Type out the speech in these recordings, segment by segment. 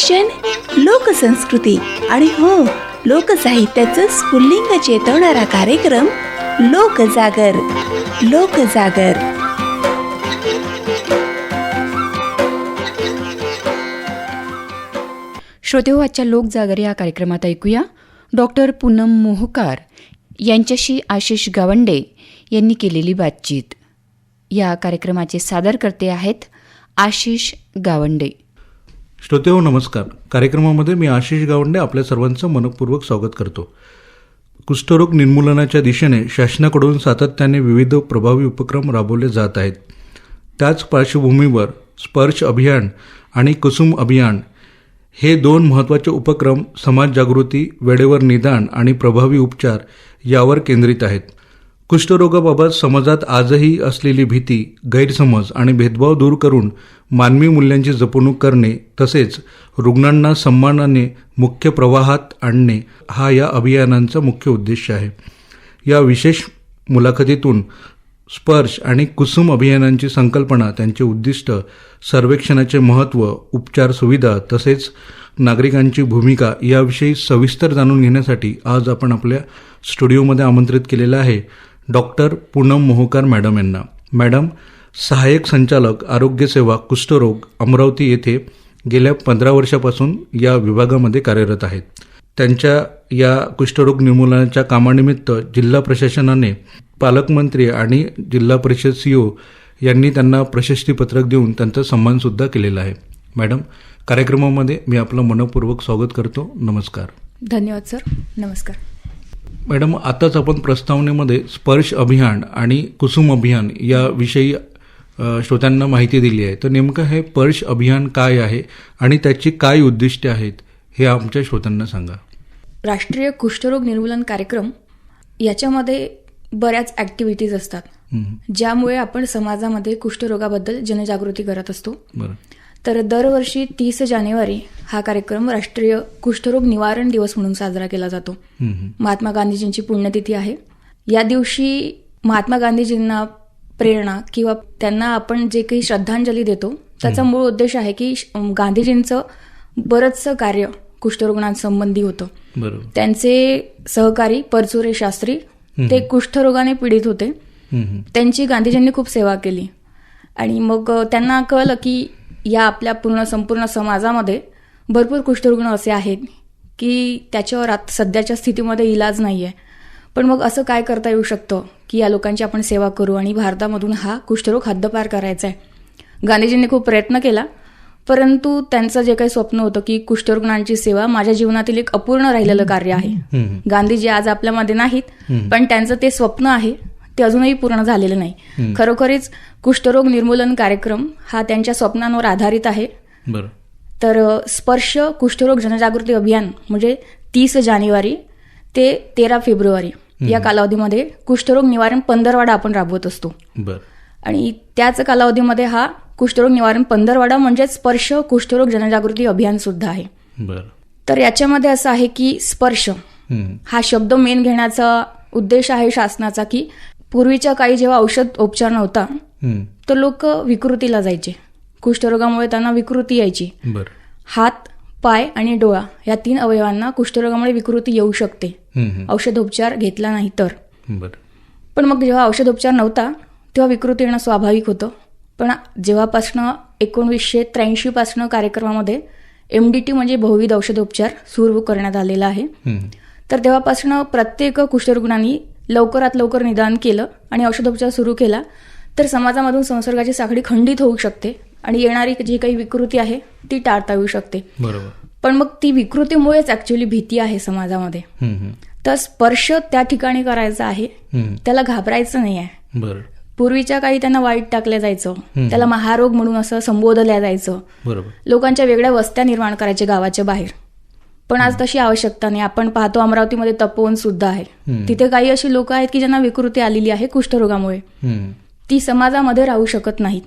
शिक्षण, लोकसंस्कृती आणि हो लोकसाहित्याचं स्फुल्लिंग चेतवणारा कार्यक्रम लोकजागर. लोकजागर. श्रोतेहो, आजच्या लोकजागर या कार्यक्रमात ऐकूया डॉक्टर पूनम मोहोकार यांच्याशी आशिष गावंडे यांनी केलेली बातचीत. या कार्यक्रमाचे सादरकर्ते आहेत आशिष गावंडे. श्रोतेहो नमस्कार. कार्यक्रमामध्ये मी आशिष गावंडे आपल्या सर्वांचं मनपूर्वक स्वागत करतो. कुष्ठरोग निर्मूलनाच्या दिशेने शासनाकडून सातत्याने विविध प्रभावी उपक्रम राबवले जात आहेत. त्याच पार्श्वभूमीवर स्पर्श अभियान आणि कुसुम अभियान हे दोन महत्त्वाचे उपक्रम समाज जागृती, वेळेवर निदान आणि प्रभावी उपचार यावर केंद्रित आहेत. कुष्ठरोगाबाबत समाजात आजही असलेली भीती, गैरसमज आणि भेदभाव दूर करून मानवी मूल्यांची जपणूक करणे तसेच रुग्णांना सन्मानाने मुख्य प्रवाहात आणणे हा या अभियानांचा मुख्य उद्देश आहे. या विशेष मुलाखतीतून स्पर्श आणि कुसुम अभियानांची संकल्पना, त्यांचे उद्दिष्ट, सर्वेक्षणाचे महत्त्व, उपचार सुविधा तसेच नागरिकांची भूमिका याविषयी सविस्तर जाणून घेण्यासाठी आज आपण आपल्या स्टुडिओमध्ये आमंत्रित केलेलं आहे डॉक्टर पूनम मोहोकार मॅडम यांना. मॅडम सहाय्यक संचालक आरोग्य सेवा कुष्ठरोग अमरावती येथे गेल्या 15 वर्षापासून या विभागामध्ये कार्यरत आहेत. त्यांच्या या कुष्ठरोग निर्मूलनाच्या कामानिमित्त जिल्हा प्रशासनाने पालकमंत्री आणि जिल्हा परिषद CEO यांनी त्यांना प्रशस्तीपत्रक देऊन त्यांचा सन्मानसुद्धा केलेला आहे. मॅडम, कार्यक्रमामध्ये मी आपलं मनपूर्वक स्वागत करतो. नमस्कार. धन्यवाद सर. नमस्कार. मॅडम, आताच आपण प्रस्तावनेमध्ये स्पर्श अभियान आणि कुसुम अभियान याविषयी श्रोत्यांना माहिती दिली आहे. तर नेमकं हे स्पर्श अभियान काय आहे आणि त्याची काय उद्दिष्टे आहेत हे आमच्या श्रोत्यांना सांगा. राष्ट्रीय कुष्ठरोग निर्मूलन कार्यक्रम याच्यामध्ये बऱ्याच ॲक्टिव्हिटीज असतात ज्यामुळे आपण समाजामध्ये कुष्ठरोगाबद्दल जनजागृती करत असतो. बरं. तर दरवर्षी 30 जानेवारी हा कार्यक्रम राष्ट्रीय कुष्ठरोग निवारण दिवस म्हणून साजरा केला जातो. महात्मा गांधीजींची पुण्यतिथी आहे. या दिवशी महात्मा गांधीजींना प्रेरणा किंवा त्यांना आपण जे काही श्रद्धांजली देतो त्याचा मूळ उद्देश आहे की गांधीजींचं बरंचसं कार्य कुष्ठरुग्णांसंबंधी होतं. बरोबर. त्यांचे सहकारी परचुरे शास्त्री ते कुष्ठरोगाने पीडित होते. त्यांची गांधीजींनी खूप सेवा केली आणि मग त्यांना कळलं की या आपल्या संपूर्ण समाजामध्ये भरपूर कुष्ठरुग्ण असे आहेत की त्याच्यावर आता सध्याच्या स्थितीमध्ये इलाज नाही आहे. पण मग असं काय करता येऊ शकतं की या लोकांची आपण सेवा करू आणि भारतामधून हा कुष्ठरोग हद्दपार करायचा आहे. गांधीजींनी खूप प्रयत्न केला, परंतु त्यांचं जे काही स्वप्न होतं की कुष्ठरुग्णांची सेवा माझ्या जीवनातील एक अपूर्ण राहिलेलं कार्य आहे. गांधीजी आज आपल्यामध्ये नाहीत, पण त्यांचं ते स्वप्न आहे ते अजूनही पूर्ण झालेलं नाही. खरोखरीच कुष्ठरोग निर्मूलन कार्यक्रम हा त्यांच्या स्वप्नांवर आधारित आहे. बरं. तर स्पर्श कुष्ठरोग जनजागृती अभियान म्हणजे 30 जानेवारी ते 13 फेब्रुवारी या कालावधीमध्ये कुष्ठरोग निवारण पंधरवाडा आपण राबवत असतो. बरं. आणि त्याच कालावधीमध्ये हा कुष्ठरोग निवारण पंधरवाडा म्हणजे स्पर्श कुष्ठरोग जनजागृती अभियान सुद्धा आहे. बरं. तर याच्यामध्ये असं आहे की स्पर्श हा शब्द मेन घेण्याचा उद्देश आहे शासनाचा की पूर्वीच्या काळी जेव्हा औषध उपचार नव्हता तर लोक विकृतीला जायचे. कुष्ठरोगामुळे त्यांना विकृती यायची. बरं. हात, पाय आणि डोळा या 3 अवयवांना कुष्ठरोगामुळे विकृती येऊ शकते औषधोपचार घेतला नाही तर. बरं. पण मग जेव्हा औषधोपचार नव्हता तेव्हा विकृती येणं स्वाभाविक होतं. पण जेव्हापासनं 1983 पासनं कार्यक्रमामध्ये MDT म्हणजे बहुविध औषधोपचार सुरू करण्यात आलेला आहे. तर तेव्हापासनं प्रत्येक कुष्ठरुग्णांनी लवकरात लवकर निदान केलं आणि औषधोपचार सुरू केला तर समाजामधून संसर्गाची साखळी खंडित होऊ शकते आणि येणारी जी काही विकृती आहे ती टाळता येऊ शकते. बरोबर. पण मग ती विकृतीमुळेच ऍक्च्युअली भीती आहे समाजामध्ये. तर स्पर्श त्या ठिकाणी करायचा आहे, त्याला घाबरायचं नाही आहे. बरं. पूर्वीच्या काळी त्यांना वाईट टाकलं जायचं, त्याला महारोग म्हणून असं संबोधलं जायचं. बरोबर. लोकांच्या वेगळ्या वस्त्या निर्माण करायच्या गावाच्या बाहेर. पण आज तशी आवश्यकता नाही. आपण पाहतो अमरावतीमध्ये तपोवन सुद्धा आहे. तिथे काही अशी लोक आहेत की ज्यांना विकृती आलेली आहे कुष्ठरोगामुळे. ती समाजामध्ये राहू शकत नाहीत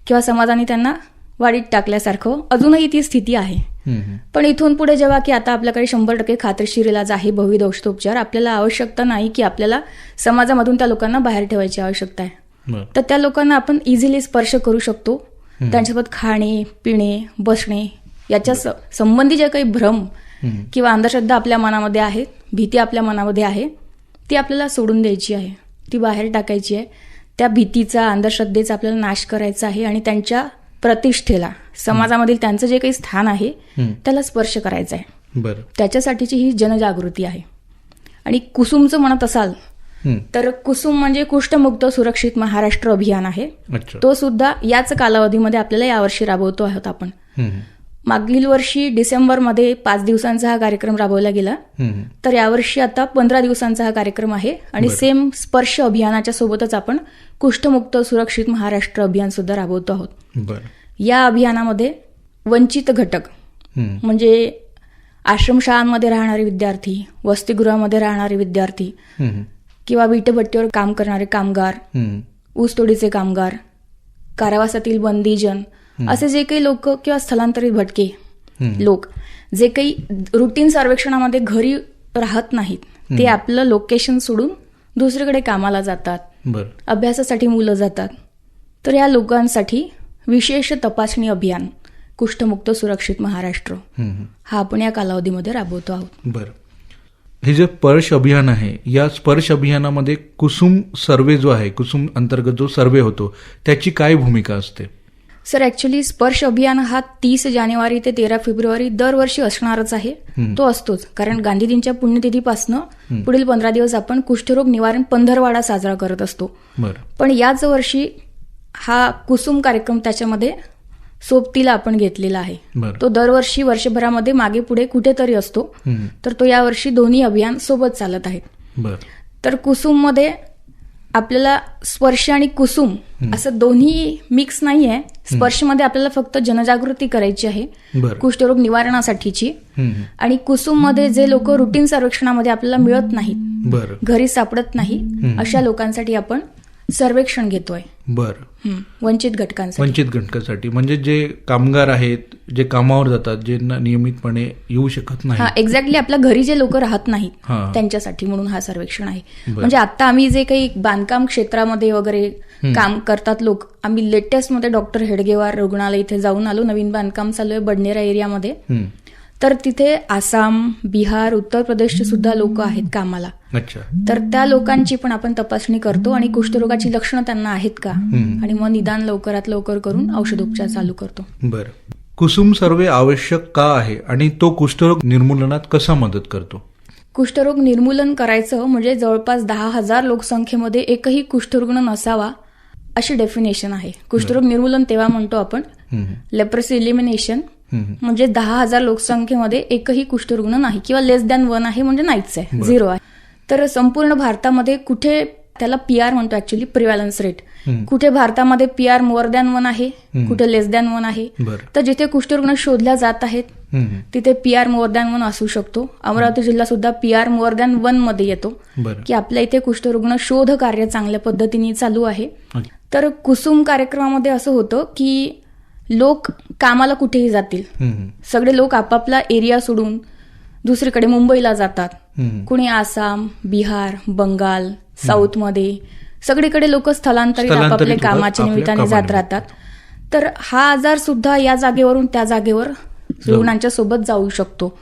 किंवा समाजाने त्यांना वाढीत टाकल्यासारखं अजूनही ती स्थिती आहे. पण इथून पुढे जेव्हा की आता आपल्याकडे 100% खात्रीशीर इलाज आहे, बहुविध औषधोपचार, आपल्याला आवश्यकता नाही की आपल्याला समाजामधून त्या लोकांना बाहेर ठेवायची आवश्यकता आहे. तर त्या लोकांना आपण इझिली स्पर्श करू शकतो. त्यांच्यासोबत खाणे, पिणे, बसणे याच्या संबंधी जे काही भ्रम किंवा अंधश्रद्धा आपल्या मनामध्ये आहे, भीती आपल्या मनामध्ये आहे, ती आपल्याला सोडून द्यायची आहे, ती बाहेर टाकायची आहे. त्या भीतीचा, अंधश्रद्धेचा आपल्याला नाश करायचा आहे आणि त्यांच्या प्रतिष्ठेला, समाजामधील त्यांचं जे काही स्थान आहे त्याला स्पर्श करायचा आहे. बरं. त्याच्यासाठीची ही जनजागृती आहे. आणि कुसुमचं म्हणत असाल तर कुसुम म्हणजे कुष्ठमुक्त सुरक्षित महाराष्ट्र अभियान आहे. अच्छा. तो सुद्धा याच कालावधीमध्ये आपल्याला यावर्षी राबवतो आहोत आपण. मागील वर्षी डिसेंबरमध्ये 5 दिवसांचा हा कार्यक्रम राबवला गेला, तर यावर्षी आता 15 दिवसांचा हा कार्यक्रम आहे. आणि सेम स्पर्श अभियानाच्या सोबतच आपण कुष्ठमुक्त सुरक्षित महाराष्ट्र अभियान सुद्धा राबवतो आहोत. बरं. या अभियानामध्ये वंचित घटक म्हणजे आश्रमशाळांमध्ये राहणारे विद्यार्थी, वसतिगृहामध्ये राहणारे विद्यार्थी किंवा विटभट्टीवर काम करणारे कामगार, ऊसतोडीचे कामगार, कारावासातील बंदीजन, असे जे काही लोक किंवा स्थलांतरित भटके लोक जे काही रुटीन सर्वेक्षणामध्ये घरी राहत नाहीत, ते आपलं लोकेशन सोडून दुसरीकडे कामाला जातात, बरं. अभ्यासासाठी मुलं जातात, तर या लोकांसाठी विशेष तपासणी अभियान कुष्ठमुक्त सुरक्षित महाराष्ट्र हा आपण या कालावधीमध्ये राबवतो आहोत. बरं. हे जे स्पर्श अभियान आहे, या स्पर्श अभियानामध्ये कुसुम सर्वे जो आहे, कुसुम अंतर्गत जो सर्वे होतो, त्याची काय भूमिका असते? सर, ऍक्च्युली स्पर्श अभियान हा 30 जानेवारी ते 13 फेब्रुवारी दरवर्षी असणारच आहे. तो असतोच, कारण गांधीजींच्या पुण्यतिथीपासनं पुढील 15 दिवस आपण कुष्ठरोग निवारण पंधरवाडा साजरा करत असतो. बरं. पण याच वर्षी हा कुसुम कार्यक्रम त्याच्यामध्ये सोबतीला आपण घेतलेला आहे. बरं. तो दरवर्षी वर्षभरामध्ये मागे पुढे कुठेतरी असतो, तर तो यावर्षी दोन्ही अभियान सोबत चालत आहेत. बरं. तर कुसुममध्ये आपल्याला स्पर्श आणि कुसुम असं दोन्ही मिक्स नाही आहे. स्पर्शमध्ये आपल्याला फक्त जनजागृती करायची आहे बरं. कुष्ठरोग निवारणासाठीची, आणि कुसुममध्ये जे लोक रुटीन सर्वेक्षणामध्ये आपल्याला मिळत नाहीत, बरं, घरी सापडत नाही, अशा लोकांसाठी आपण सर्वेक्षण घेतोय. बरं. वंचित घटकांसाठी. वंचित घटकासाठी म्हणजे जे कामगार आहेत, जे कामावर जातात, जे नियमितपणे येऊ शकत नाही. हा, एक्झॅक्टली आपल्या घरी जे लोक राहत नाहीत हा. त्यांच्यासाठी म्हणून हा सर्वेक्षण आहे. म्हणजे आता आम्ही जे काही बांधकाम क्षेत्रामध्ये वगैरे काम करतात लोक, आम्ही लेटेस्टमध्ये डॉक्टर हेडगेवार रुग्णालय इथे जाऊन आलो. नवीन बांधकाम चालू आहे बडनेरा एरियामध्ये. तर तिथे आसाम, बिहार, उत्तर प्रदेशचे सुद्धा लोक आहेत कामाला. अच्छा. तर त्या लोकांची पण आपण तपासणी करतो आणि कुष्ठरोगाची लक्षणं त्यांना आहेत का, आणि मग निदान लवकरात लवकर करून औषधोपचार चालू करतो. बरं. कुसुम सर्वे आवश्यक का आहे आणि तो कुष्ठरोग निर्मूलनात कसा मदत करतो? कुष्ठरोग निर्मूलन करायचं म्हणजे जवळपास 10,000 लोकसंख्येमध्ये एकही कुष्ठरुग्ण नसावा अशी डेफिनेशन आहे. कुष्ठरोग निर्मूलन तेव्हा म्हणतो आपण लेप्रसी इलिमिनेशन, म्हणजे 10,000 लोकसंख्येमध्ये एकही कुष्ठरुग्ण नाही, किंवा लेस दॅन 1 आहे म्हणजे नाहीच आहे, 0 आहे. तर संपूर्ण भारतामध्ये कुठे त्याला PR म्हणतो ऍक्च्युली, प्रिव्हॅलन्स रेट, कुठे भारतामध्ये PR मोर दॅन 1 आहे, कुठे लेस दॅन 1 आहे. तर जिथे कुष्ठरुग्ण शोधल्या जात आहेत तिथे PR मोर दॅन 1 असू शकतो. अमरावती जिल्हा सुद्धा PR मोर दॅन 1 मध्ये येतो, की आपल्या इथे कुष्ठरुग्ण शोध कार्य चांगल्या पद्धतीने चालू आहे. तर कुसुम कार्यक्रमामध्ये असं होतं की लोक कामाला कुठेही जातील, सगळे लोक आपापला एरिया सोडून दुसरीकडे मुंबईला जातात, कुणी आसाम, बिहार, बंगाल, साऊथमध्ये सगळीकडे लोक स्थलांतरित आपापल्या कामाच्या निमित्ताने जात राहतात. तर हा आजार सुद्धा या जागेवरून त्या जागेवर रुग्णांच्या सोबत जाऊ शकतो.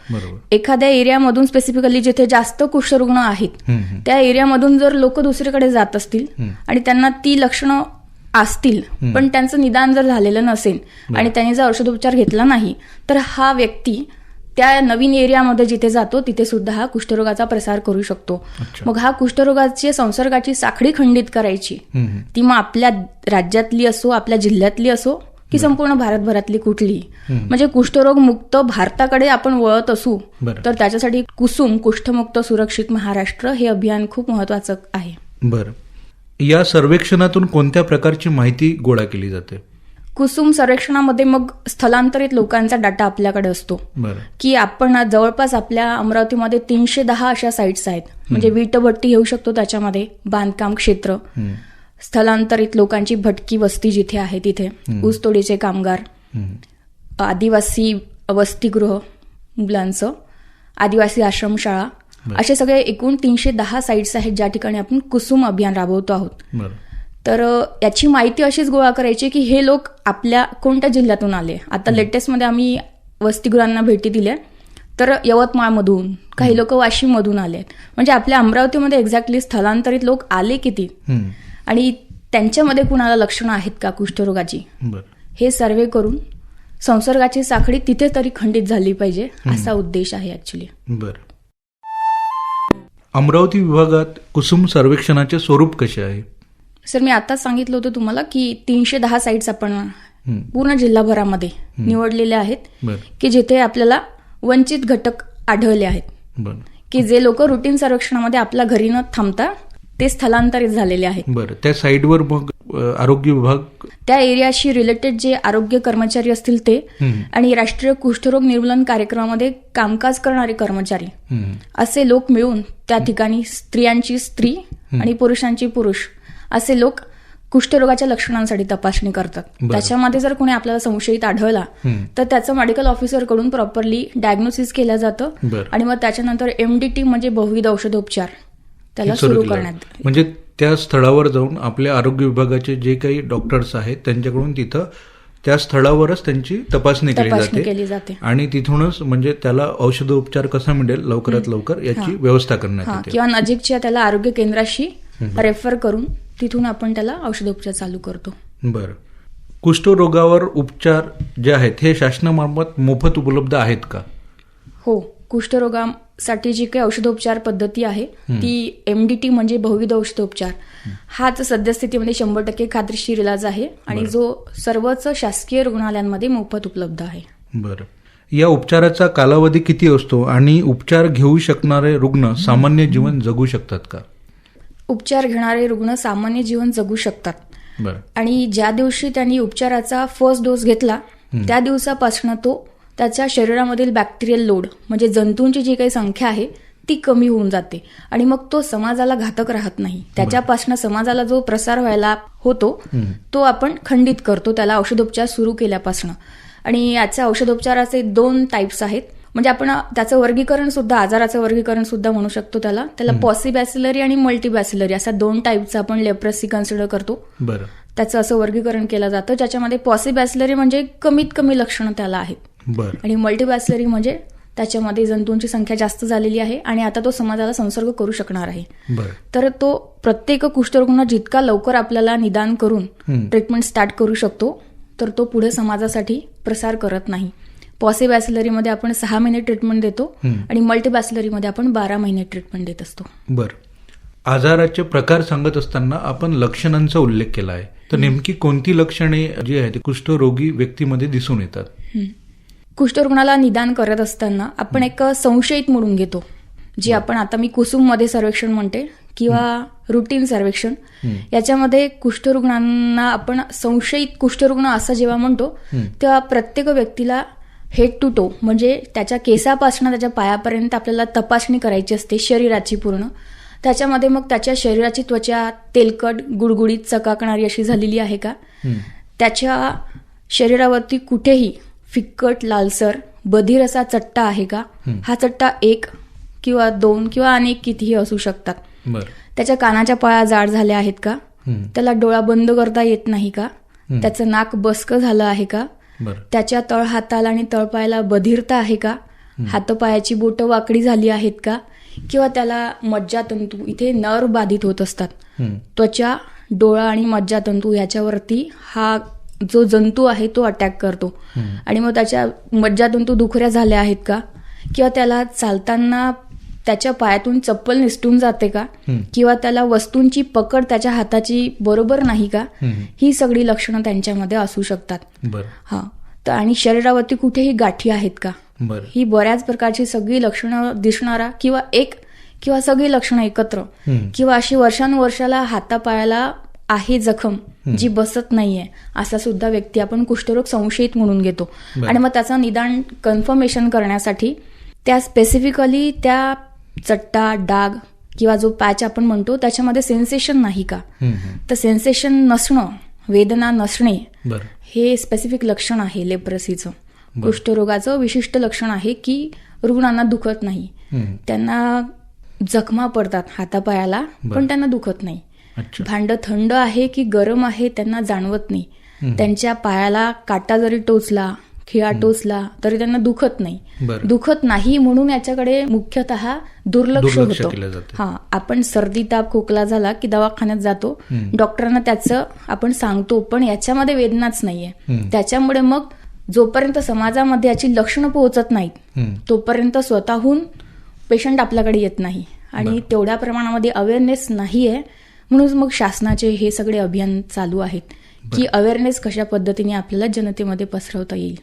एखाद्या एरियामधून स्पेसिफिकली जिथे जास्त कुष्ठरुग्ण आहेत त्या एरियामधून जर लोक दुसरीकडे जात असतील आणि त्यांना ती लक्षणं असतील पण त्यांचं निदान जर झालेलं नसेल आणि त्यांनी जर औषधोपचार घेतला नाही, तर हा व्यक्ती त्या नवीन एरियामध्ये जिथे जातो तिथे सुद्धा हा कुष्ठरोगाचा प्रसार करू शकतो. मग हा कुष्ठरोगाची संसर्गाची साखळी खंडित करायची, ती मग आपल्या राज्यातली असो, आपल्या जिल्ह्यातली असो, की संपूर्ण भारतभरातली कुठलीही, म्हणजे कुष्ठरोग मुक्त भारताकडे आपण वळत असू, तर त्याच्यासाठी कुसुम कुष्ठमुक्त सुरक्षित महाराष्ट्र हे अभियान खूप महत्वाचं आहे. बरं. या सर्वेक्षणातून कोणत्या प्रकारची माहिती गोळा केली जाते? कुसुम सर्वेक्षणामध्ये मग स्थलांतरित लोकांचा डाटा आपल्याकडे असतो, की आपण जवळपास आपल्या अमरावतीमध्ये 310 अशा साईट्स आहेत. म्हणजे वीटभट्टी घेऊ शकतो त्याच्यामध्ये, बांधकाम क्षेत्र, स्थलांतरित लोकांची भटकी वस्ती जिथे आहे तिथे, ऊसतोडीचे कामगार, आदिवासी वसतिगृह मुलांचं, आदिवासी आश्रमशाळा, असे सगळे एकूण 310 साईट्स आहेत ज्या ठिकाणी आपण कुसुम अभियान राबवतो आहोत. तर याची माहिती अशीच गोळा करायची की हे लोक आपल्या कोणत्या जिल्ह्यातून आले. आता लेटेस्टमध्ये आम्ही वसतिगृहांना भेटी दिल्या, तर यवतमाळमधून काही लोक वाशिममधून आले आहेत. म्हणजे आपल्या अमरावतीमध्ये एक्झॅक्टली स्थलांतरित लोक आले किती आणि त्यांच्यामध्ये कुणाला लक्षणं आहेत का कुष्ठरोगाची, हे सर्वे करून संसर्गाची साखळी तिथे तरी खंडित झाली पाहिजे, असा उद्देश आहे ऍक्च्युली. बरं. अमरावती विभागात कुसुम सर्वेक्षणाचे स्वरूप कसे आहे? सर, मी आताच सांगितलं होतं तुम्हाला की 310 साईट्स आपण पूर्ण जिल्हाभरामध्ये निवडलेल्या आहेत की जिथे आपल्याला वंचित घटक आढळले आहेत, की जे लोक रुटीन सर्वेक्षणामध्ये आपल्या घरी न थांबता ते स्थलांतरित झालेले आहेत. बरं. त्या साईटवर मग आरोग्य विभाग, त्या एरियाशी रिलेटेड जे आरोग्य कर्मचारी असतील ते आणि राष्ट्रीय कुष्ठरोग निर्मूलन कार्यक्रमामध्ये कामकाज करणारे कर्मचारी असे लोक मिळून त्या ठिकाणी स्त्रियांची स्त्री आणि पुरुषांची पुरुष असे लोक कुष्ठरोगाच्या लक्षणांसाठी तपासणी करतात. त्याच्यामध्ये जर कोणी आपल्याला संशयित आढळला तर त्याचं मेडिकल ऑफिसरकडून प्रॉपरली डायग्नोसिस केलं जातं आणि मग त्याच्यानंतर MDT म्हणजे बहुविध औषधोपचार त्याला सुरू करण्यात. म्हणजे त्या स्थळावर जाऊन आपल्या आरोग्य विभागाचे जे काही डॉक्टर्स आहेत त्यांच्याकडून तिथं त्या स्थळावरच त्यांची तपासणी केली जाते आणि तिथूनच म्हणजे त्याला औषधोपचार कसा मिळेल लवकरात लवकर याची व्यवस्था करण्यात येते, किंवा नजीकच्या त्याला आरोग्य केंद्राशी रेफर करून तिथून आपण त्याला औषधोपचार चालू करतो. बरं. कुष्ठरोगावर उपचार जे आहेत हे शासनामार्फत मोफत उपलब्ध आहेत का? हो, कुष्ठरोगासाठी जी काही औषधोपचार पद्धती आहे ती MDT म्हणजे बहुविध औषधोपचार हाच सद्यस्थितीमध्ये 100% खात्रीशीर इलाज आहे आणि जो सर्वच शासकीय रुग्णालयांमध्ये मोफत उपलब्ध आहे. बरं. या उपचाराचा कालावधी किती असतो आणि उपचार घेऊ शकणारे रुग्ण सामान्य जीवन जगू शकतात का? उपचार घेणारे रुग्ण सामान्य जीवन जगू शकतात. बरं. आणि ज्या दिवशी त्यांनी उपचाराचा फर्स्ट डोस घेतला त्या दिवसापासून तो त्याच्या शरीरामधील बॅक्टेरियल लोड म्हणजे जंतूंची जी काही संख्या आहे ती कमी होऊन जाते आणि मग तो समाजाला घातक राहत नाही. त्याच्यापासून समाजाला जो प्रसार व्हायला होतो तो आपण खंडित करतो त्याला औषधोपचार सुरू केल्यापासून. आणि याच्या औषधोपचाराचे 2 टाईप्स आहेत. म्हणजे आपण त्याचं वर्गीकरण सुद्धा, आजाराचं वर्गीकरण सुद्धा म्हणू शकतो त्याला पॉसिबॅसिलरी आणि मल्टीबॅसिलरी अशा 2 टाईपचं आपण लेप्रसी कन्सिडर करतो. बरं. त्याचं असं वर्गीकरण केलं जातं ज्याच्यामध्ये पॉसिबॅसिलरी म्हणजे कमीत कमी लक्षणं त्याला आहेत आणि मल्टीबॅसिलरी म्हणजे त्याच्यामध्ये जंतूंची संख्या जास्त झालेली आहे आणि आता तो समाजाला संसर्ग करू शकणार आहे. तर तो प्रत्येक कुष्ठरुग्ण जितका लवकर आपल्याला निदान करून ट्रीटमेंट स्टार्ट करू शकतो तर तो पुढे समाजासाठी प्रसार करत नाही. पॉसिबॅसिलरीमध्ये आपण 6 महिने ट्रीटमेंट देतो आणि मल्टीबॅसिलरीमध्ये आपण 12 महिने ट्रीटमेंट देत असतो. बरं. आजाराचे प्रकार सांगत असताना आपण लक्षणांचा उल्लेख केला आहे, तर नेमकी कोणती लक्षणे जी आहेत कुष्ठरोगी व्यक्तीमध्ये दिसून येतात? कुष्ठरुग्णाला निदान करत असताना आपण एक संशयित म्हणून घेतो, जी आपण आता मी कुसुममध्ये सर्वेक्षण म्हणते किंवा रुटीन सर्वेक्षण. याच्यामध्ये कुष्ठरुग्णांना आपण संशयित कुष्ठरुग्ण असं जेव्हा म्हणतो तेव्हा प्रत्येक व्यक्तीला हेड टू टो म्हणजे त्याच्या केसापासून त्याच्या पायापर्यंत आपल्याला तपासणी करायची असते शरीराची पूर्ण. त्याच्यामध्ये मग त्याच्या शरीराची त्वचा तेलकट गुडगुडीत चकाकणारी अशी झालेली आहे का, त्याच्या शरीरावरती कुठेही फिक्कट लालसर बधीर असा चट्टा आहे का, हा चट्टा 1 किंवा 2 किंवा अनेक कितीही असू शकतात. त्याच्या कानाच्या पाया जाड झाल्या आहेत का, त्याला डोळा बंद करता येत नाही का, त्याचं नाक बसकं झालं आहे का, त्याच्या तळहाताला आणि तळपायाला बधिरता आहे का, हातपायाची बोटं वाकडी झाली आहेत का, किंवा त्याला मज्जातंतू इथे नर्व बाधित होत असतात. त्वचा डोळा आणि मज्जातंतू याच्यावरती हा जो जंतू आहे तो अटॅक करतो आणि मग त्याच्या मज्जातंतू दुखऱ्या झाल्या आहेत का, किंवा त्याला चालताना त्याच्या पायातून चप्पल निसटून जाते का, किंवा त्याला वस्तूंची पकड त्याच्या हाताची बरोबर नाही का, ही सगळी लक्षणं त्यांच्यामध्ये असू शकतात. हा. तर आणि शरीरावरती कुठेही गाठी आहेत का, ही बऱ्याच प्रकारची सगळी लक्षणं दिसणारा किंवा एक किंवा सगळी लक्षणं एकत्र किंवा अशी वर्षानुवर्षाला हातापायाला आहे जखम जी बसत नाहीये असा सुद्धा व्यक्ती आपण कुष्ठरोग संशयित म्हणून घेतो. आणि मग त्याचं निदान कन्फर्मेशन करण्यासाठी त्या स्पेसिफिकली त्या चट्टा डाग किंवा जो पॅच आपण म्हणतो त्याच्यामध्ये सेन्सेशन नाही का, तर सेन्सेशन नसणं, वेदना नसणे हे स्पेसिफिक लक्षण आहे लेप्रसीचं. कुष्ठरोगाचं विशिष्ट लक्षण आहे की रुग्णांना दुखत नाही, त्यांना जखमा पडतात हातापायाला पण त्यांना दुखत नाही, भांड थंड आहे की गरम आहे त्यांना जाणवत नाही, त्यांच्या पायाला काटा जरी टोचला खिळा टोचला तरी त्यांना दुखत नाही. बरं. दुखत नाही म्हणून याच्याकडे मुख्यतः दुर्लक्ष दुर्लक्ष होतं. केलं जातं. हा, आपण सर्दी ताप खोकला झाला की दवाखान्यात जातो, डॉक्टरांना त्याचं आपण सांगतो, पण याच्यामध्ये वेदनाच नाहीये. त्याच्यामुळे मग जोपर्यंत समाजामध्ये याची लक्षणं पोहोचत नाहीत तोपर्यंत स्वतःहून पेशंट आपल्याकडे येत नाही आणि तेवढ्या प्रमाणामध्ये अवेअरनेस नाहीये. म्हणून मग शासनाचे हे सगळे अभियान चालू आहेत की अवेअरनेस कशा पद्धतीने आपल्याला जनतेमध्ये पसरवता येईल.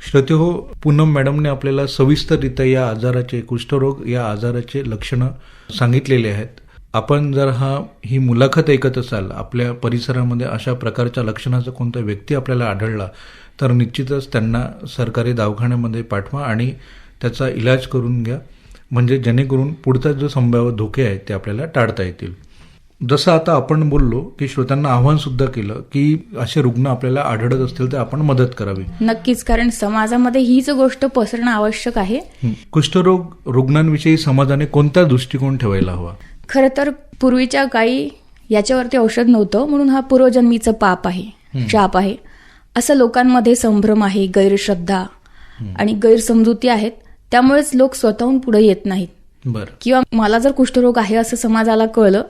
श्रोते हो, पूनम मॅडमने आपल्याला सविस्तररित्या या आजाराचे, कुष्ठरोग या आजाराचे लक्षणं सांगितलेले आहेत. आपण जर ही मुलाखत ऐकत असाल, आपल्या परिसरामध्ये अशा प्रकारच्या लक्षणाचा कोणता व्यक्ती आपल्याला आढळला तर निश्चितच त्यांना सरकारी दवाखान्यामध्ये पाठवा आणि त्याचा इलाज करून घ्या, म्हणजे जेणेकरून पुढचा जो संभाव्य धोके आहेत ते आपल्याला टाळता येतील. जसं आता आपण बोललो की श्रोत्यांना आव्हान सुद्धा केलं की असे रुग्ण आपल्याला आढळत असतील तर आपण मदत करावी. नक्कीच, कारण समाजामध्ये हीच गोष्ट पसरणं आवश्यक आहे. कुष्ठरोग रुग्णांविषयी समाजाने कोणता दृष्टिकोन ठेवायला हवा? खरं तर पूर्वीच्या काळी याच्यावरती औषध नव्हतं म्हणून हा पूर्वजन्मीचं पाप आहे, शाप आहे, असं लोकांमध्ये संभ्रम आहे, गैरश्रद्धा आणि गैरसमजुती आहेत. त्यामुळेच लोक स्वतःहून पुढे येत नाहीत. बरं. किंवा मला जर कुष्ठरोग आहे असं समाजाला कळलं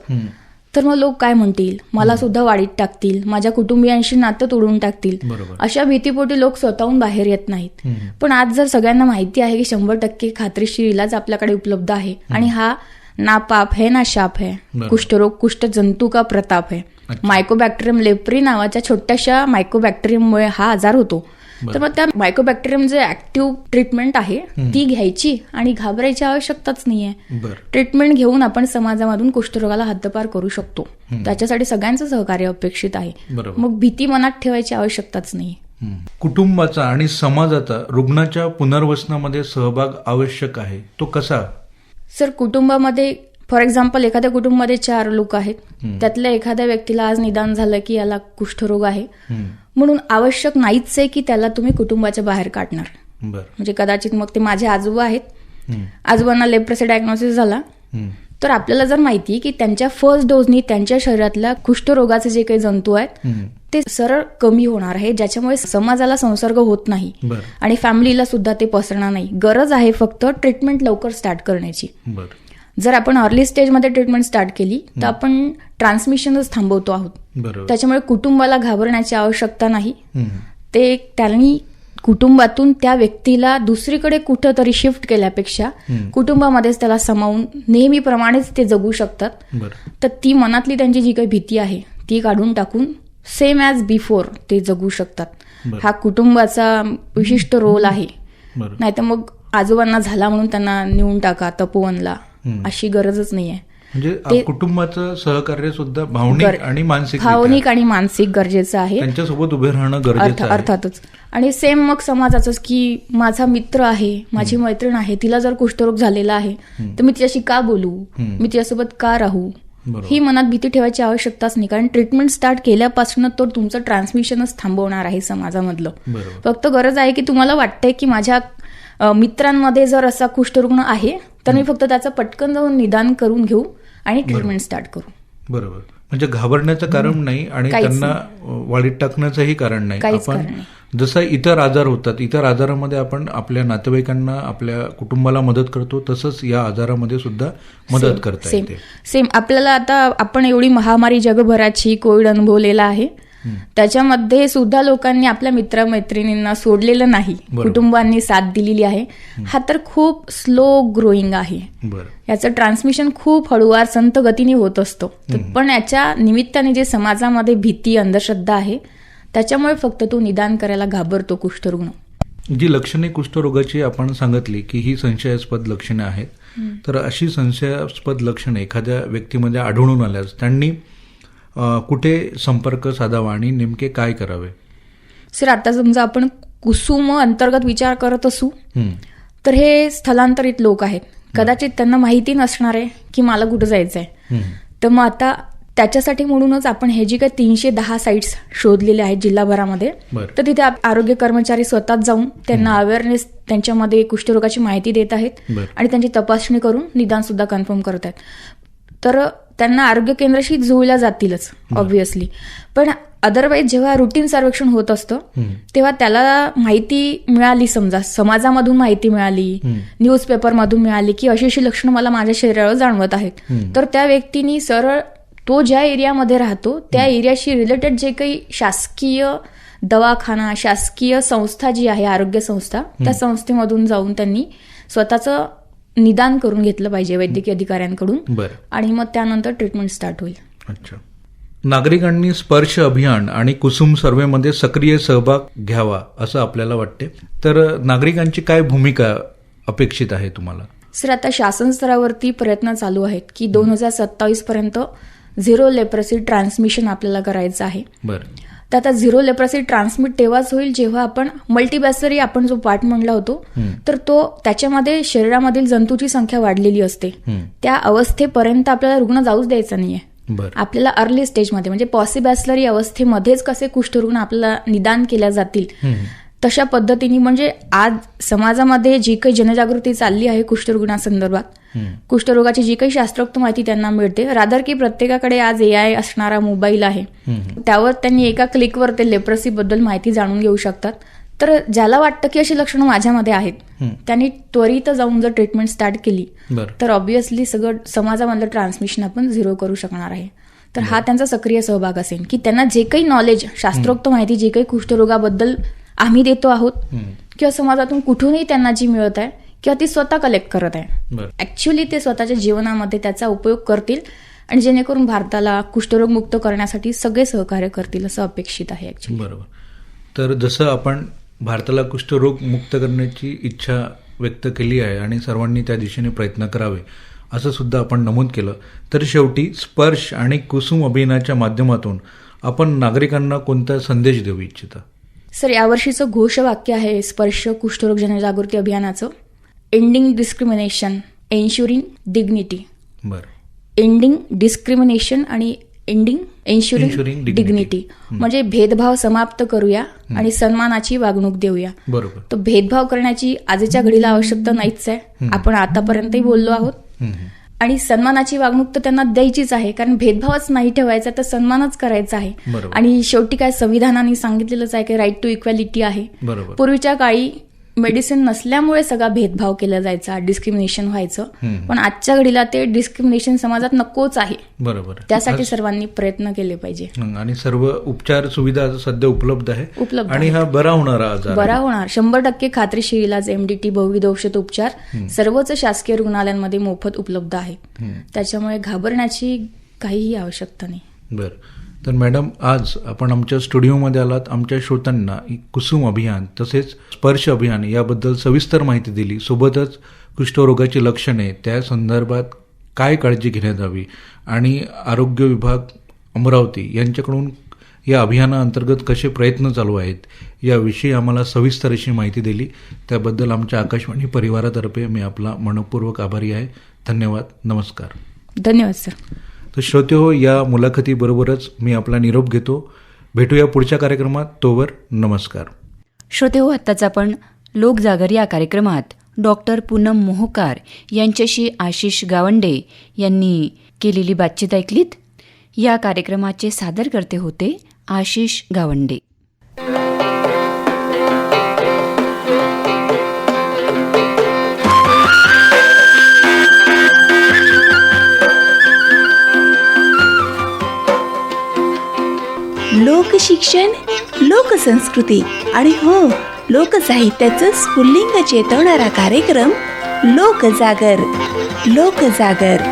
तर मग लोक काय म्हणतील, मला सुद्धा वाडीत टाकतील, माझ्या कुटुंबियांशी नातं तोडून टाकतील, बरोबर. अशा भीतीपोटी लोक स्वतःहून बाहेर येत नाहीत. पण आज जर सगळ्यांना माहिती आहे की 100% खात्रीशीर इलाज आपल्याकडे उपलब्ध आहे आणि हा ना पाप है ना शाप है, कुष्ठरोग कुष्ठ जंतू का प्रताप है. मायकोबॅक्टेरियम लेप्री नावाच्या छोट्याशा मायकोबॅक्टेरियममुळे हा आजार होतो. तर मग त्या मायकोबॅक्टेरियम जे ऍक्टिव्ह ट्रीटमेंट आहे ती घ्यायची आणि घाबरायची आवश्यकताच नाहीये. ट्रीटमेंट घेऊन आपण समाजामधून कुष्ठरोगाला हद्दपार करू शकतो. त्याच्यासाठी सगळ्यांचं सहकार्य अपेक्षित आहे. मग भीती मनात ठेवायची आवश्यकताच नाही. कुटुंबाचा आणि समाजाचा रुग्णाच्या पुनर्वसनामध्ये सहभाग आवश्यक आहे, तो कसा? सर, कुटुंबामध्ये फॉर एक्झाम्पल एखाद्या कुटुंबामध्ये 4 लोक आहेत, त्यातल्या एखाद्या व्यक्तीला आज निदान झालं की याला कुष्ठरोग आहे, म्हणून आवश्यक नाहीच आहे की त्याला तुम्ही कुटुंबाच्या बाहेर काढणार. म्हणजे कदाचित मग ते माझे आजोबा आहेत, आजोबांना लेप्रोसी डायग्नोसिस झाला, तर आपल्याला जर माहिती की त्यांच्या फर्स्ट डोजनी त्यांच्या शरीरातल्या कुष्ठरोगाचे जे काही जंतू आहेत ते सरळ कमी होणार आहे, ज्याच्यामुळे समाजाला संसर्ग होत नाही आणि फॅमिलीला सुद्धा ते पसरणार नाही. गरज आहे फक्त ट्रीटमेंट लवकर स्टार्ट करण्याची. जर आपण अर्ली स्टेजमध्ये ट्रीटमेंट स्टार्ट केली तर आपण ट्रान्समिशनच थांबवतो आहोत. त्याच्यामुळे कुटुंबाला घाबरण्याची आवश्यकता नाही. ते त्यांनी कुटुंबातून त्या व्यक्तीला दुसरीकडे कुठंतरी शिफ्ट केल्यापेक्षा कुटुंबामध्येच त्याला सामावून नेहमीप्रमाणेच ते जगू शकतात. तर ती मनातली त्यांची जी काही भीती आहे ती काढून टाकून सेम ॲज बिफोर ते जगू शकतात. हा कुटुंबाचा विशिष्ट रोल आहे. नाहीतर मग आजोबांना झाला म्हणून त्यांना नेऊन टाका तपोवनला, अशी गरजच नाहीये. म्हणजे कुटुंबाचं सहकार्य सुद्धा भावनिक आणि मानसिक गरजेचं आहे. त्यांच्यासोबत उभे राहणं गरजेचं आहे अर्थातच. आणि सेम मग समाजाचंच की माझा मित्र आहे, माझी मैत्रीण आहे, तिला जर कुष्ठरोग झालेला आहे तर मी तिच्याशी का बोलू, मी तिच्यासोबत का राहू, ही मनात भीती ठेवायची आवश्यकताच नाही. कारण ट्रीटमेंट स्टार्ट केल्यापासून तो तुमचं ट्रान्समिशनच थांबवणार आहे समाजामधलं. फक्त गरज आहे की तुम्हाला वाटतंय की माझ्या मित्रांमध्ये जर असा कुष्ठरुग्ण आहे तर मी फक्त त्याचं पटकन जाऊन निदान करून घेऊ आणि ट्रीटमेंट स्टार्ट करू. बरोबर. म्हणजे घाबरण्याचं कारण नाही आणि त्यांना वाढीत टाकण्याचंही कारण नाही. आपण जसं इतर आजार होतात, इतर आजारामध्ये आपण आपल्या नातेवाईकांना, आपल्या कुटुंबाला मदत करतो, तसंच या आजारामध्ये सुद्धा मदत करता येते. सेम आपल्याला आता आपण एवढी महामारी जगभराची कोविड अनुभवलेला आहे, त्याच्यामध्ये सुद्धा लोकांनी आपल्या मित्रमैत्रिणींना सोडलेलं नाही, कुटुंबांनी साथ दिलेली आहे. हा तर खूप स्लो ग्रोईंग आहे. याचं ट्रान्समिशन खूप हळूवार संत गतीने होत असतो. पण याच्या निमित्ताने जे समाजामध्ये भीती अंधश्रद्धा आहे त्याच्यामुळे फक्त तो निदान करायला घाबरतो कुष्ठरुग्ण. जी लक्षणे कुष्ठरोगाची आपण सांगितली की ही संशयास्पद लक्षणे आहेत, तर अशी संशयास्पद लक्षणे एखाद्या व्यक्तीमध्ये आढळून आल्यास त्यांनी कुठे संपर्क साधावा आणि नेमके काय करावे? सर, आता समजा आपण कुसुम अंतर्गत विचार करत असू तर हे स्थलांतरित लोक आहेत, कदाचित त्यांना माहिती नसणार आहे की मला कुठं जायचं आहे. तर मग आता त्याच्यासाठी म्हणूनच आपण हे जी काही 310 साईट्स शोधलेले आहेत जिल्हाभरामध्ये, तर तिथे आरोग्य कर्मचारी स्वतःच जाऊन त्यांना अवेअरनेस, त्यांच्यामध्ये कुष्ठरोगाची माहिती देत आहेत आणि त्यांची तपासणी करून निदान सुद्धा कन्फर्म करत आहेत. तर त्यांना आरोग्य केंद्राशी जुळल्या जातीलच ऑब्व्हियसली. पण अदरवाईज जेव्हा रुटीन सर्वेक्षण होत असतं तेव्हा त्याला माहिती मिळाली, समजा समाजामधून माहिती मिळाली, न्यूजपेपरमधून मिळाली की अशी अशी लक्षणं मला माझ्या शरीरावर जाणवत आहेत, तर त्या व्यक्तीने सरळ तो ज्या एरियामध्ये राहतो त्या एरियाशी रिलेटेड जे काही शासकीय दवाखाना, शासकीय संस्था जी आहे, आरोग्य संस्था, त्या संस्थेमधून जाऊन त्यांनी स्वतःचं निदान करून घेतलं पाहिजे वैद्यकीय अधिकाऱ्यांकडून. आणि मग त्यानंतर ट्रीटमेंट स्टार्ट होईल. अच्छा. नागरिकांनी स्पर्श अभियान आणि कुसुम सर्वेमध्ये सक्रिय सहभाग घ्यावा असं आपल्याला वाटते. तर नागरिकांची काय भूमिका अपेक्षित आहे तुम्हाला? सर, आता शासन स्तरावरती प्रयत्न चालू आहेत की 2027 पर्यंत झिरो लेप्रसी ट्रान्समिशन आपल्याला करायचं आहे. तर आता झिरो लेप्रसी ट्रान्समिट तेव्हाच होईल जेव्हा आपण मल्टीबॅसिलरी, आपण जो पार्ट म्हणला होतो, तर तो त्याच्यामध्ये शरीरामधील जंतूची संख्या वाढलेली असते. त्या अवस्थेपर्यंत आपल्याला रुग्ण जाऊच द्यायचा नाहीये. आपल्याला अर्ली स्टेजमध्ये म्हणजे पॉसिबॅसिलरी अवस्थेमध्येच कसे कुष्ठरुग्ण आपल्याला निदान केल्या जातील तशा पद्धतीने, म्हणजे आज समाजामध्ये जी काही जनजागृती चालली आहे कुष्ठरुग्णासंदर्भात, कुष्ठरोगाची जी काही शास्त्रोक्त माहिती त्यांना मिळते, रादर की प्रत्येकाकडे आज AI असणारा मोबाईल आहे, त्यावर त्यांनी एका क्लिकवर ते लेप्रसी बद्दल माहिती जाणून घेऊ शकतात. तर ज्याला वाटतं की अशी लक्षणं माझ्यामध्ये आहेत, त्यांनी त्वरित जाऊन जर ट्रीटमेंट स्टार्ट केली तर ऑब्व्हियसली सगळं समाजामधलं ट्रान्समिशन आपण झिरो करू शकणार आहे. तर हा त्यांचा सक्रिय सहभाग असेल की त्यांना जे काही नॉलेज, शास्त्रोक्त माहिती जी काही कुष्ठरोगाबद्दल आम्ही देतो आहोत किंवा समाजातून कुठूनही त्यांना जी मिळत आहे किंवा ती स्वतः कलेक्ट करत आहे, ऍक्च्युअली ते स्वतःच्या जीवनामध्ये त्याचा उपयोग करतील आणि जेणेकरून भारताला कुष्ठरोग मुक्त करण्यासाठी सगळे सहकार्य करतील असं अपेक्षित आहे ऍक्च्युअली. बरोबर. तर जसं आपण भारताला कुष्ठरोग मुक्त करण्याची इच्छा व्यक्त केली आहे आणि सर्वांनी त्या दिशेने प्रयत्न करावे असं सुद्धा आपण नमूद केलं, तर शेवटी स्पर्श आणि कुसुम अभियानाच्या माध्यमातून आपण नागरिकांना कोणता संदेश देऊ इच्छिता? सर, यावर्षीचं घोषवाक्य आहे स्पर्श कुष्ठरोग जनजागृती अभियानाचं, ending discrimination, ensuring dignity. Ending discrimination आणि एन्शुरिंग डिग्निटी म्हणजे भेदभाव समाप्त करूया आणि सन्मानाची वागणूक देऊया. बरोबर. तर भेदभाव करण्याची आजच्या घडीला आवश्यकता नाहीच आहे, आपण आतापर्यंतही बोललो आहोत. आणि सन्मानाची वागणूक तर त्यांना द्यायचीच आहे, कारण भेदभावच नाही ठेवायचा तर सन्मानच करायचा आहे. आणि शेवटी काय संविधानाने सांगितलेलंच आहे की राईट टू इक्वॅलिटी आहे. पूर्वीच्या काळी मेडिसिन नसल्यामुळे सगळा भेदभाव केला जायचा, डिस्क्रिमिनेशन व्हायचं, पण आजच्या घडीला ते डिस्क्रिमिनेशन समाजात नकोच आहे. बरोबर. त्यासाठी सर्वांनी प्रयत्न केले पाहिजे. आणि सर्व उपचार सुविधा सध्या उपलब्ध आहे आणि हा बरा होणारा आजार, बरा होणार 100% खात्रीशीर इलाज, MDT, बहुविध औषध उपचार सर्वच शासकीय रुग्णालयांमध्ये मोफत उपलब्ध आहे. त्याच्यामुळे घाबरण्याची काहीही आवश्यकता नाही. बरं. तर मॅडम, आज आपण आमच्या स्टुडिओमध्ये आलात, आमच्या श्रोत्यांना कुसुम अभियान तसेच स्पर्श अभियान याबद्दल सविस्तर माहिती दिली. सोबतच कुष्ठरोगाची लक्षणे, त्या संदर्भात काय काळजी घेण्यात यावी आणि आरोग्य विभाग अमरावती यांच्याकडून या अभियानाअंतर्गत कसे प्रयत्न चालू आहेत याविषयी आम्हाला सविस्तर अशी माहिती दिली. त्याबद्दल आमच्या आकाशवाणी परिवारातर्फे मी आपला मनपूर्वक आभारी आहे. धन्यवाद. नमस्कार. धन्यवाद सर. तर श्रोते हो, या मुलाखतीबरोबरच मी आपला निरोप घेतो. भेटूया पुढच्या कार्यक्रमात. तोवर नमस्कार. श्रोते हो, आत्ताच आपण लोकजागर या कार्यक्रमात डॉक्टर पूनम मोहोकार यांच्याशी आशिष गावंडे यांनी केलेली बातचीत ऐकलीत. या कार्यक्रमाचे सादरकर्ते होते आशिष गावंडे. लोकशिक्षण, लोकसंस्कृती आणि हो, लोकसाहित्याचं स्फुल्लिंग चेतवणारा कार्यक्रम लोकजागर. लोकजागर